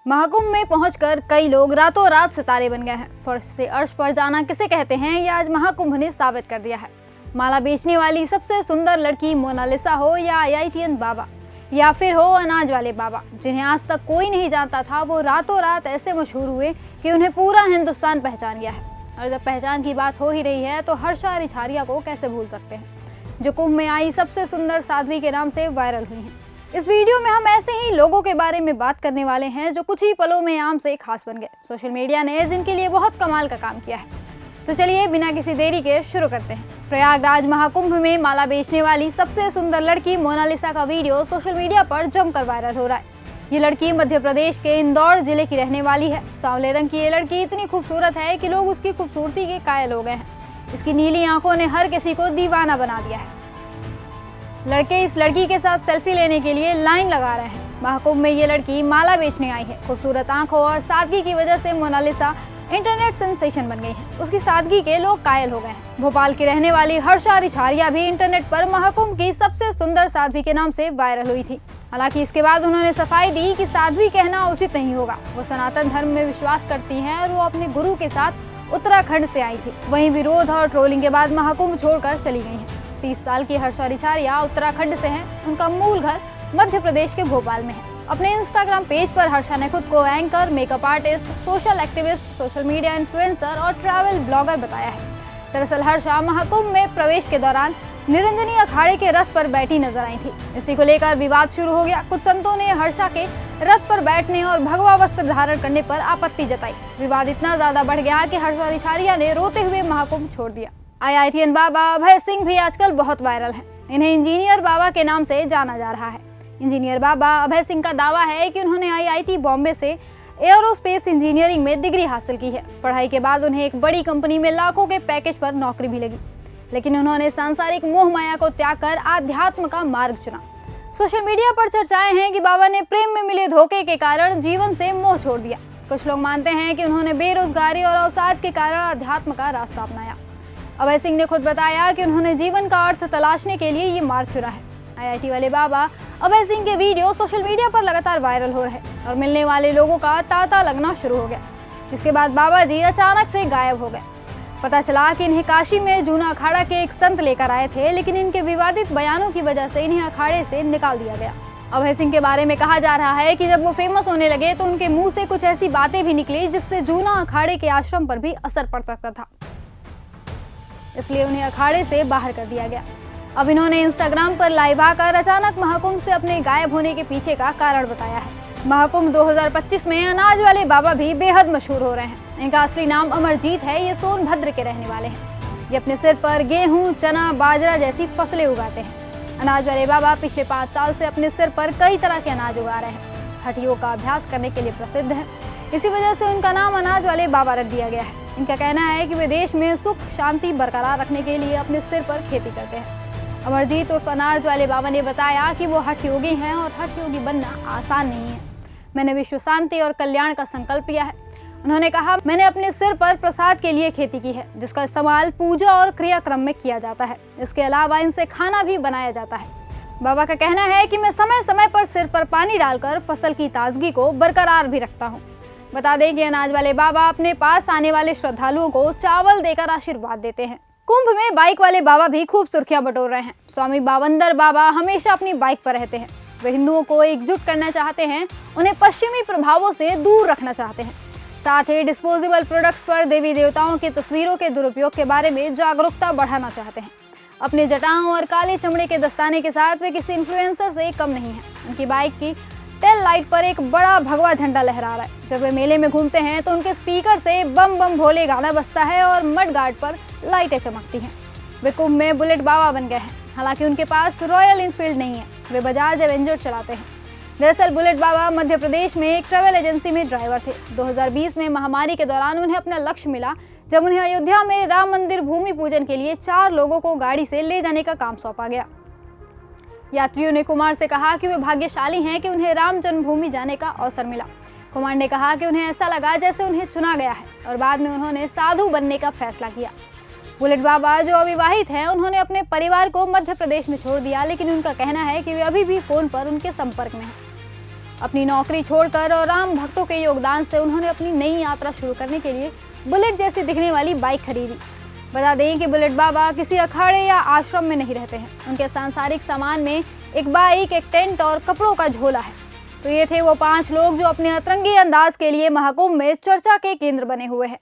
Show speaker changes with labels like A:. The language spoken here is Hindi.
A: महाकुंभ में पहुंचकर कई लोग रातों रात सितारे बन गए हैं। फर्श से अर्श पर जाना किसे कहते हैं, ये आज महाकुंभ ने साबित कर दिया है। माला बेचने वाली सबसे सुंदर लड़की मोनालिसा हो या आईआईटीएन बाबा या फिर हो अनाज वाले बाबा, जिन्हें आज तक कोई नहीं जानता था, वो रातों रात ऐसे मशहूर हुए कि उन्हें पूरा हिंदुस्तान पहचान गया है। और जब पहचान की बात हो ही रही है तो हर्षा रिछारिया को कैसे भूल सकते हैं, जो कुंभ में आई सबसे सुंदर साध्वी के नाम से वायरल हुई हैं। इस वीडियो में हम ऐसे ही लोगों के बारे में बात करने वाले हैं जो कुछ ही पलों में आम से खास बन गए। सोशल मीडिया ने जिनके लिए बहुत कमाल का काम किया है। तो चलिए बिना किसी देरी के शुरू करते हैं। प्रयागराज महाकुंभ में माला बेचने वाली सबसे सुंदर लड़की मोनालिसा का वीडियो सोशल मीडिया पर जमकर वायरल हो रहा है। ये लड़की मध्य प्रदेश के इंदौर जिले की रहने वाली है। सांवले रंग की ये लड़की इतनी खूबसूरत है कि लोग उसकी खूबसूरती के कायल हो गए हैं। इसकी नीली आंखों ने हर किसी को दीवाना बना दिया है। लड़के इस लड़की के साथ सेल्फी लेने के लिए लाइन लगा रहे हैं। महाकुंभ में ये लड़की माला बेचने आई है। खूबसूरत आंखों और सादगी की वजह से मोनालिसा इंटरनेट सेंसेशन बन गई है। उसकी सादगी के लोग कायल हो गए हैं। भोपाल की रहने वाली हर्षा रिछारिया भी इंटरनेट पर महाकुंभ की सबसे सुंदर साध्वी के नाम से वायरल हुई थी। हालांकि इसके बाद उन्होंने सफाई दी कि साध्वी कहना उचित नहीं होगा। वो सनातन धर्म में विश्वास करती हैं और वो अपने गुरु के साथ उत्तराखंड से आई थी। वहीं विरोध और ट्रोलिंग के बाद महाकुंभ छोड़कर चली गई हैं। 30 साल की हर्षा रिछारिया उत्तराखंड से हैं। उनका मूल घर मध्य प्रदेश के भोपाल में है। अपने इंस्टाग्राम पेज पर हर्षा ने खुद को anchor, makeup artist, social activist, social media influencer और ट्रैवल ब्लॉगर बताया है। दरअसल हर्षा महाकुंभ में प्रवेश के दौरान निरंजनी अखाड़े के रथ पर बैठी नजर आई थी। इसी को लेकर विवाद शुरू हो गया। कुछ संतों ने हर्षा के रथ पर बैठने और भगवा वस्त्र धारण करने पर आपत्ति जताई। विवाद इतना ज्यादा बढ़ गया कि हर्षा रिछारिया ने रोते हुए महाकुंभ छोड़ दिया। आईआईटीएन बाबा अभय सिंह भी आजकल बहुत वायरल हैं। इन्हें इंजीनियर बाबा के नाम से जाना जा रहा है। इंजीनियर बाबा अभय सिंह का दावा है कि उन्होंने आईआईटी बॉम्बे से एयरोस्पेस इंजीनियरिंग में डिग्री हासिल की है। पढ़ाई के बाद उन्हें एक बड़ी कंपनी में लाखों के पैकेज पर नौकरी भी लगी, लेकिन उन्होंने सांसारिक मोह माया को त्याग कर आध्यात्म का मार्ग चुना। सोशल मीडिया पर चर्चाएं हैं कि बाबा ने प्रेम में मिले धोखे के कारण जीवन से मोह छोड़ दिया। कुछ लोग मानते हैं कि उन्होंने बेरोजगारी और अवसाद के कारण आध्यात्म का रास्ता अपनाया। अभय सिंह ने खुद बताया कि उन्होंने जीवन का अर्थ तलाशने के लिए ये मार्ग चुना है। आईआईटी वाले बाबा अभय सिंह के वीडियो सोशल मीडिया पर लगातार वायरल हो रहे हैं और मिलने वाले लोगों का तांता लगना शुरू हो गया। जिसके बाद बाबा जी अचानक से गायब हो गए। पता चला कि इन्हें काशी में जूना अखाड़ा के एक संत लेकर आए थे, लेकिन इनके विवादित बयानों की वजह से इन्हें अखाड़े से निकाल दिया गया। अभय सिंह के बारे में कहा जा रहा है कि जब वो फेमस होने लगे तो उनके मुंह से कुछ ऐसी बातें भी निकली जिससे जूना अखाड़े के आश्रम पर भी असर पड़ सकता था, इसलिए उन्हें अखाड़े से बाहर कर दिया गया। अब इन्होंने इंस्टाग्राम पर लाइव आकर अचानक महाकुंभ से अपने गायब होने के पीछे का कारण बताया है। महाकुंभ 2025 में अनाज वाले बाबा भी बेहद मशहूर हो रहे हैं। इनका असली नाम अमरजीत है। ये सोनभद्र के रहने वाले हैं। ये अपने सिर पर गेहूं, चना, बाजरा जैसी फसलें उगाते हैं। अनाज वाले बाबा पिछले 5 साल से अपने सिर पर कई तरह के अनाज उगा रहे हैं। हड्डियों का अभ्यास करने के लिए प्रसिद्ध है। इसी वजह से उनका नाम अनाज वाले बाबा रख दिया गया है। इनका कहना है कि वे देश में सुख शांति बरकरार रखने के लिए अपने सिर पर खेती करते हैं। अमरजीत उर्फ अनाज वाले बाबा ने बताया कि वो हठ योगी हैं और हठ योगी बनना आसान नहीं है। मैंने विश्व शांति और कल्याण का संकल्प लिया है। उन्होंने कहा, मैंने अपने सिर पर प्रसाद के लिए खेती की है, जिसका इस्तेमाल पूजा और क्रियाक्रम में किया जाता है। इसके अलावा इनसे खाना भी बनाया जाता है। बाबा का कहना है कि मैं समय समय पर सिर पर पानी डालकर फसल की ताजगी को बरकरार भी रखता हूँ। बता दें कि अनाज वाले बाबा अपने पास आने वाले श्रद्धालुओं को चावल देकर आशीर्वाद देते हैं। कुंभ में बाइक वाले बाबा भी खूब सुर्खियां बटोर रहे हैं। स्वामी बावंदर बाबा हमेशा अपनी बाइक पर रहते हैं। वे हिंदुओं को एकजुट करना चाहते हैं, उन्हें पश्चिमी प्रभावों से दूर रखना चाहते हैं। साथ ही डिस्पोजेबल प्रोडक्ट्स पर देवी देवताओं की तस्वीरों के दुरुपयोग के बारे में जागरूकता बढ़ाना चाहते हैं। अपने जटाओं और काले चमड़े के दस्ताने के साथ वे किसी इन्फ्लुएंसर से कम नहीं है। उनकी बाइक की टेल लाइट पर एक बड़ा भगवा झंडा लहरा रहा है। जब वे मेले में घूमते हैं तो उनके स्पीकर से बम बम भोले गाना बजता है और मड गार्ड पर लाइटें चमकती हैं। वे कुंभ में बुलेट बाबा बन गए हैं। हालांकि उनके पास रॉयल इनफील्ड नहीं है। वे बजाज एवेंजर चलाते हैं। दरअसल बुलेट बाबा मध्य प्रदेश में एक ट्रैवल एजेंसी में ड्राइवर थे। 2020 में महामारी के दौरान उन्हें अपना लक्ष्य मिला, जब उन्हें अयोध्या में राम मंदिर भूमि पूजन के लिए 4 लोगों को गाड़ी से ले जाने का काम सौंपा गया। यात्रियों ने कुमार से कहा कि वे भाग्यशाली हैं कि उन्हें राम जन्मभूमि जाने का अवसर मिला। कुमार ने कहा कि उन्हें ऐसा लगा जैसे उन्हें चुना गया है और बाद में उन्होंने साधु बनने का फैसला किया। बुलेट बाबा जो अविवाहित हैं, उन्होंने अपने परिवार को मध्य प्रदेश में छोड़ दिया, लेकिन उनका कहना है कि वे अभी भी फोन पर उनके संपर्क में हैं। अपनी नौकरी छोड़कर और राम भक्तों के योगदान से उन्होंने अपनी नई यात्रा शुरू करने के लिए बुलेट जैसी दिखने वाली बाइक खरीदी। बता दें कि बुलेट बाबा किसी अखाड़े या आश्रम में नहीं रहते हैं। उनके सांसारिक सामान में एक बाइक, एक टेंट और कपड़ों का झोला है। तो ये थे वो 5 लोग जो अपने अतरंगी अंदाज के लिए महाकुंभ में चर्चा के केंद्र बने हुए हैं।